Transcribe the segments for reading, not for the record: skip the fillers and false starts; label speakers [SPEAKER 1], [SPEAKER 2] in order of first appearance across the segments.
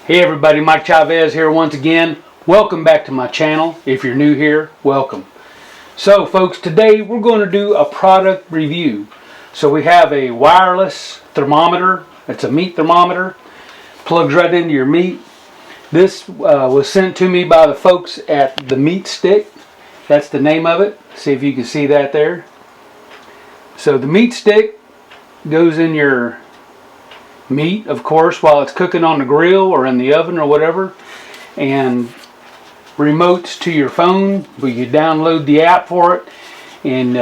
[SPEAKER 1] Hey everybody, Mike Chavez here once again. Welcome back to my channel. If you're new here, welcome. So folks, today we're going to do a product review. So we have a wireless thermometer. It's a meat thermometer. Plugs right into your meat. This was sent to me by the folks at the MeatStick. That's the name of it. See if you can see that there. So the MeatStick goes in your meat, of course, while it's cooking on the grill or in the oven or whatever, and remotes to your phone where you download the app for it, and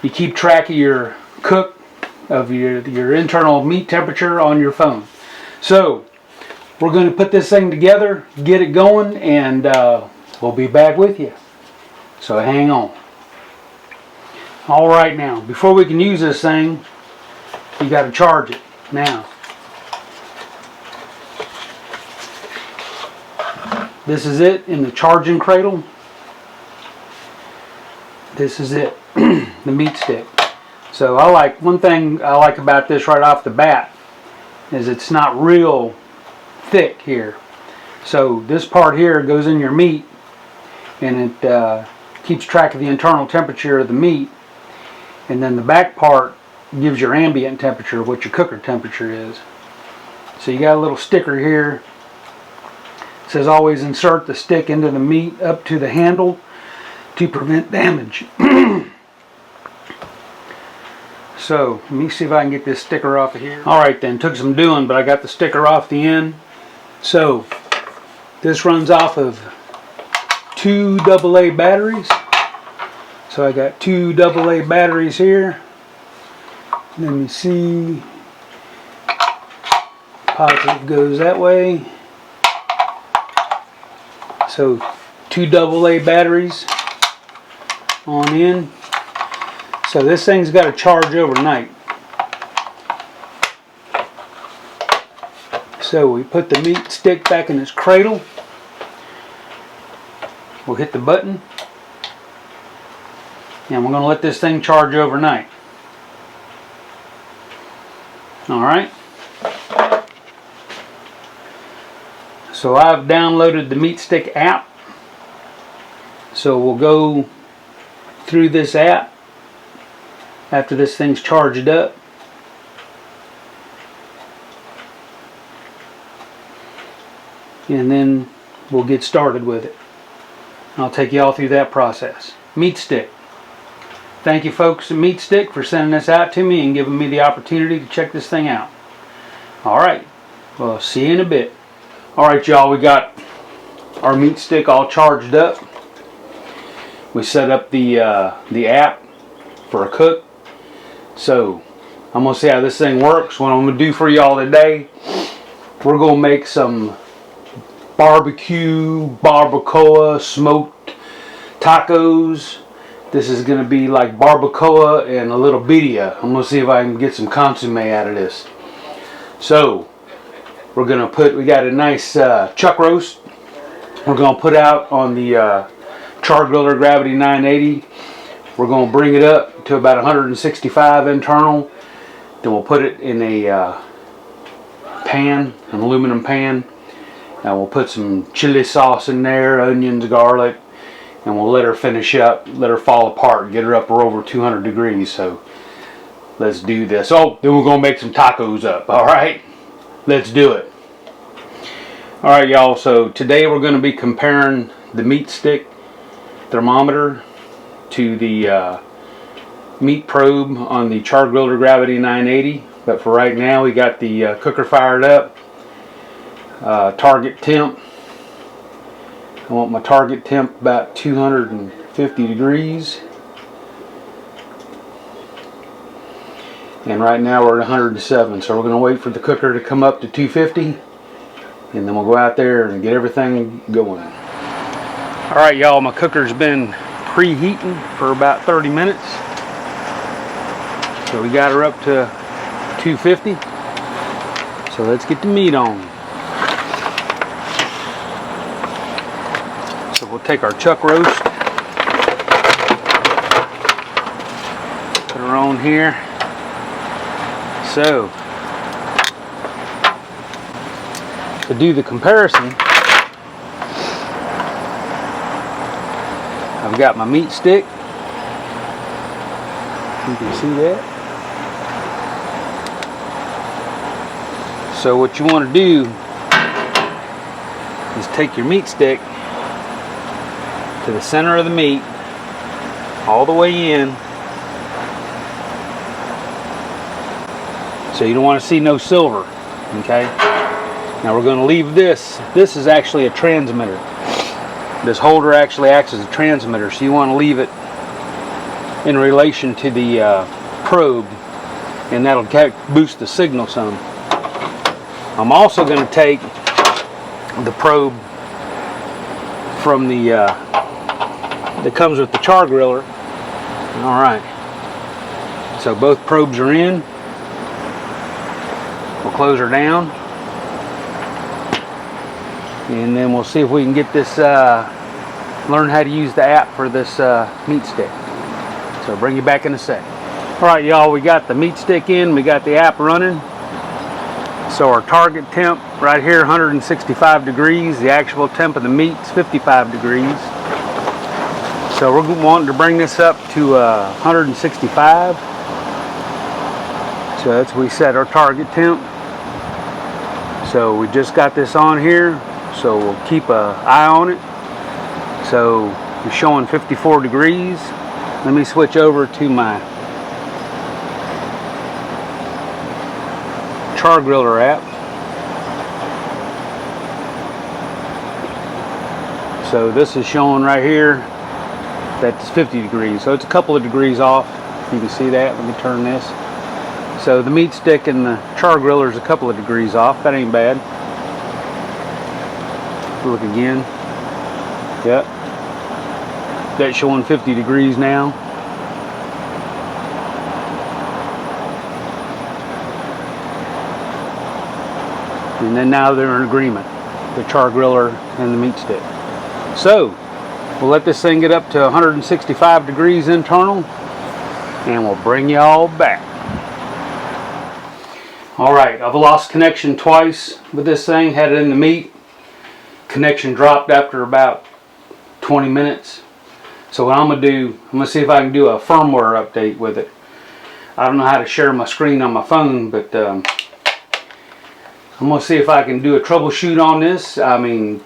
[SPEAKER 1] you keep track of your cook of your internal meat temperature on your phone. So we're going to put this thing together, get it going, and we'll be back with you. So hang on. All right, now before we can use this thing, you got to charge it. Now, this is it in the charging cradle. This is it, the MeatStick. So one thing I like about this right off the bat is it's not real thick here. So this part here goes in your meat, and it keeps track of the internal temperature of the meat, and then the back part gives your ambient temperature, what your cooker temperature is. So you got a little sticker here. It says always insert the stick into the meat up to the handle to prevent damage. So let me see if I can get this sticker off of here. Alright then, took some doing, but I got the sticker off the end. So this runs off of 2 AA batteries. So I got 2 AA batteries here. Let me see. Positive goes that way. So 2 AA batteries on in. So this thing's got to charge overnight. So we put the MeatStick back in its cradle. We'll hit the button. And we're going to let this thing charge overnight. Alright, so I've downloaded the MeatStick app, so we'll go through this app after this thing's charged up. And then we'll get started with it. I'll take you all through that process. MeatStick. Thank you folks at MeatStick for sending this out to me and giving me the opportunity to check this thing out. Alright, well, see you in a bit. Alright y'all, we got our MeatStick all charged up. We set up the app for a cook. So, I'm going to see how this thing works. What I'm going to do for y'all today, we're going to make some barbecue, barbacoa, smoked tacos. This is going to be like barbacoa and a little birria. I'm going to see if I can get some consomme out of this. So, we're going to we got a nice chuck roast. We're going to put out on the Char-Griller Gravity 980. We're going to bring it up to about 165 internal. Then we'll put it in a pan, an aluminum pan. And we'll put some chili sauce in there, onions, garlic. And we'll let her finish up, let her fall apart, get her up or over 200 degrees. So let's do this. Oh, then we're going to make some tacos up. Alright, let's do it. Alright y'all, so today we're going to be comparing the MeatStick thermometer to the meat probe on the Char-Griller Gravity 980. But for right now, we got the cooker fired up. Target temp. I want my target temp about 250 degrees. And right now we're at 107. So we're going to wait for the cooker to come up to 250. And then we'll go out there and get everything going. Alright y'all, my cooker's been preheating for about 30 minutes. So we got her up to 250. So let's get the meat on. We'll take our chuck roast, put her on here. So to do the comparison, I've got my meat stick. You can see that. So what you want to do is take your meat stick to the center of the meat, all the way in. So you don't want to see no silver, okay? Now we're going to leave this. This is actually a transmitter. This holder actually acts as a transmitter, so you want to leave it in relation to the probe, and that'll boost the signal some. I'm also going to take the probe from the that comes with the Char-Griller. All right, so both probes are in. We'll close her down, and then we'll see if we can get this learn how to use the app for this meat stick. So bring you back in a sec. All right, y'all, we got the meat stick in, we got the app running. So our target temp right here, 165 degrees. The actual temp of the meat is 55 degrees. So we're wanting to bring this up to 165. So that's what we set our target temp. So we just got this on here, so we'll keep an eye on it. So we're showing 54 degrees. Let me switch over to my Char-Griller app. So this is showing right here that's 50 degrees. So it's a couple of degrees off. You can see that. Let me turn this. So the meat stick and the Char-Griller is a couple of degrees off. That ain't bad. Look again. Yep. That's showing 50 degrees now. And then now they're in agreement, the Char-Griller and the meat stick. So we'll let this thing get up to 165 degrees internal, and we'll bring y'all back. All right, I've lost connection twice with this thing. Had it in the meat. Connection dropped after about 20 minutes. So what I'm gonna do, I'm gonna see if I can do a firmware update with it. I don't know how to share my screen on my phone, but I'm gonna see if I can do a troubleshoot on this. I mean,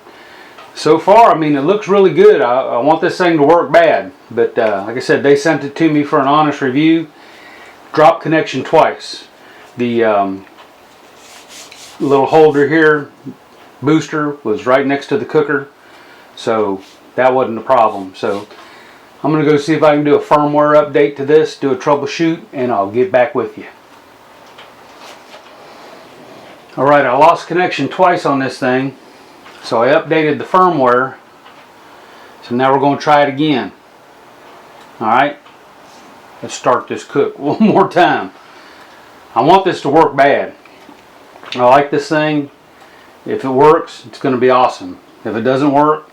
[SPEAKER 1] so far, I mean, it looks really good. I want this thing to work bad, but like I said, they sent it to me for an honest review. Dropped connection twice. The little holder here, booster, was right next to the cooker, so that wasn't a problem. So I'm gonna go see if I can do a firmware update to this, do a troubleshoot, and I'll get back with you. Alright, I lost connection twice on this thing, so I updated the firmware. So now we're going to try it again. Alright, let's start this cook one more time. I want this to work bad. I like this thing. If it works, it's going to be awesome. If it doesn't work,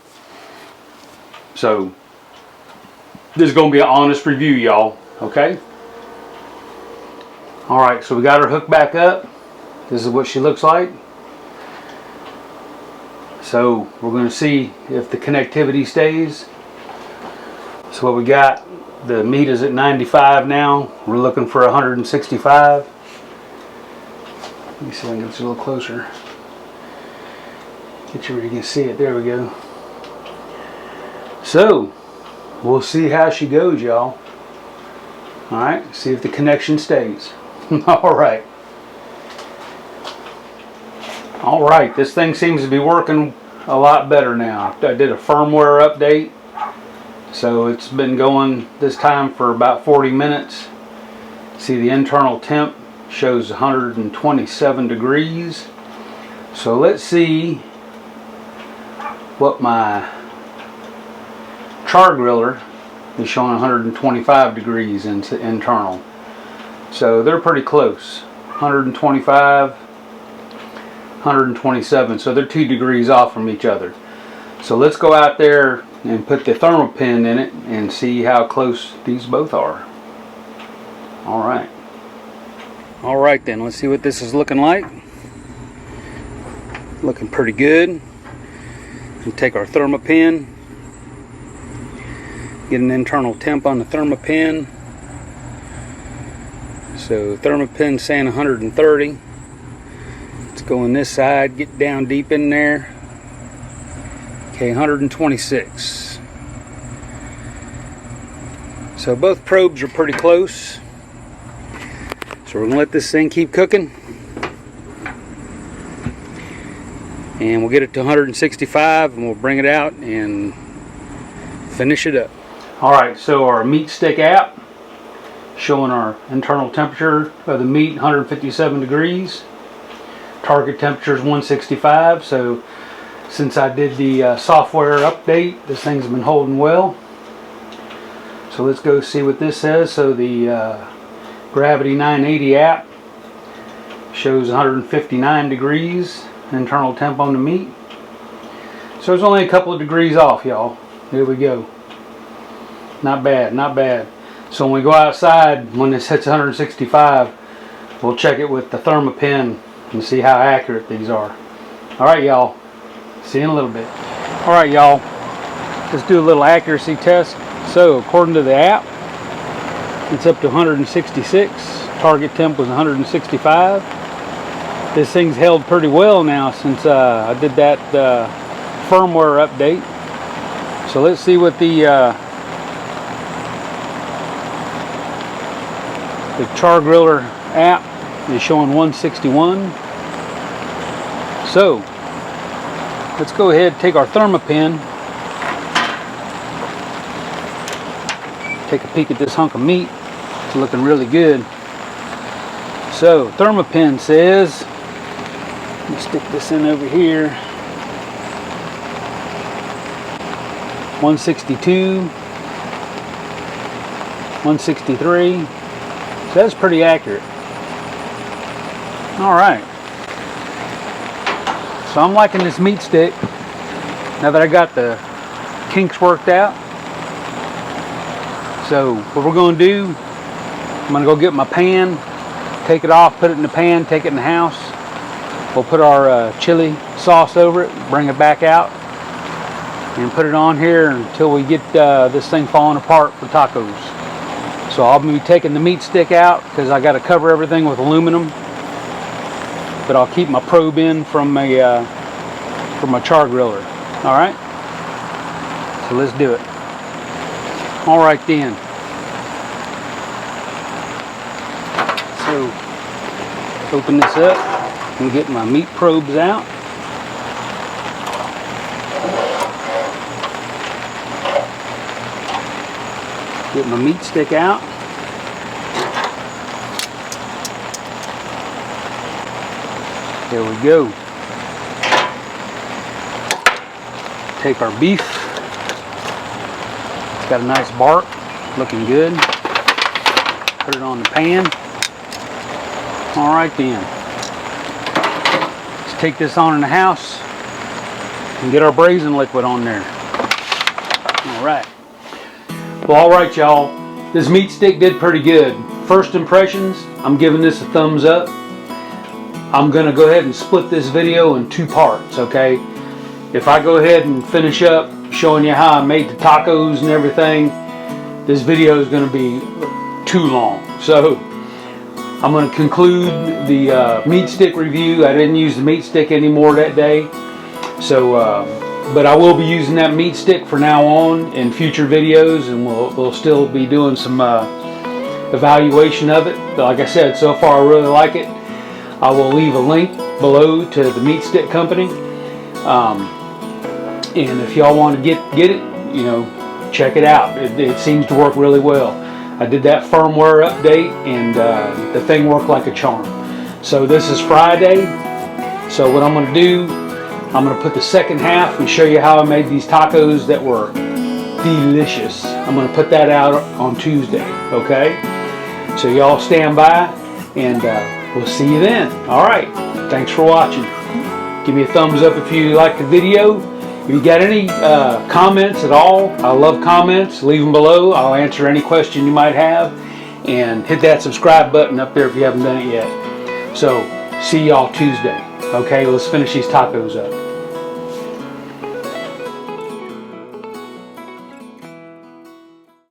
[SPEAKER 1] so this is going to be an honest review, y'all. Okay? Alright, so we got her hooked back up. This is what she looks like. So we're going to see if the connectivity stays. So what we got, the meat is at 95 now. We're looking for 165. Let me see if I can get this a little closer. Get you where you can see it. There we go. So we'll see how she goes, y'all. Alright, see if the connection stays. Alright. Alright, this thing seems to be working a lot better now. I did a firmware update, so it's been going this time for about 40 minutes. See, the internal temp shows 127 degrees. So let's see what my Char-Griller is showing. 125 degrees internal. So they're pretty close. 125, 127, so they're 2 degrees off from each other. So let's go out there and put the thermal pin in it and see how close these both are. Alright. Alright then, let's see what this is looking like. looking pretty good. And take our Thermopen, get an internal temp on the Thermopen. So Thermopen saying 130. Let's go on this side, get down deep in there. Okay, 126. So both probes are pretty close. So we're gonna let this thing keep cooking. And we'll get it to 165 and we'll bring it out and finish it up. Alright, so our MeatStick app showing our internal temperature of the meat, 157 degrees. Target temperature is 165. So since I did the software update, this thing's been holding well. So let's go see what this says. So the Gravity 980 app shows 159 degrees internal temp on the meat. So it's only a couple of degrees off, y'all. There we go. Not bad, not bad. So when we go outside, when this hits 165, we'll check it with the Thermopen and see how accurate these are. Alright, y'all. See you in a little bit. Alright, y'all. Let's do a little accuracy test. So according to the app, it's up to 166. Target temp was 165. This thing's held pretty well now since I did that firmware update. So let's see what the Char-Griller app is showing. 161. So let's go ahead and take our Thermopen, take a peek at this hunk of meat. It's looking really good. So Thermopen says, let me stick this in over here, 162, 163. So that's pretty accurate. Alright. So I'm liking this MeatStick now that I got the kinks worked out. So what we're going to do, I'm going to go get my pan, take it off, put it in the pan, take it in the house. We'll put our chili sauce over it, bring it back out, and put it on here until we get this thing falling apart for tacos. So I'll be taking the MeatStick out because I got to cover everything with aluminum. But I'll keep my probe in from my Char-Griller. All right. So let's do it. All right then. So open this up and get my meat probes out. Get my MeatStick out. There we go. Take our beef. It's got a nice bark, looking good. Put it on the pan. All right then. Let's take this on in the house and get our braising liquid on there. All right. Well, all right, y'all. This MeatStick did pretty good. First impressions, I'm giving this a thumbs up. I'm going to go ahead and split this video in two parts, okay? If I go ahead and finish up showing you how I made the tacos and everything, this video is going to be too long. So I'm going to conclude the MeatStick review. I didn't use the MeatStick anymore that day. So, but I will be using that MeatStick for now on in future videos, and we'll still be doing some evaluation of it. But like I said, so far I really like it. I will leave a link below to the MeatStick company, and if y'all want to get it, you know, check it out. It seems to work really well. I did that firmware update, and the thing worked like a charm. So this is Friday. So what I'm going to do, I'm going to put the second half and show you how I made these tacos that were delicious. I'm going to put that out on Tuesday. Okay. So y'all stand by, and we'll see you then. Alright, thanks for watching. Give me a thumbs up if you like the video. If you got any comments at all, I love comments. Leave them below. I'll answer any question you might have. And hit that subscribe button up there if you haven't done it yet. So, see y'all Tuesday. Okay, let's finish these tacos up.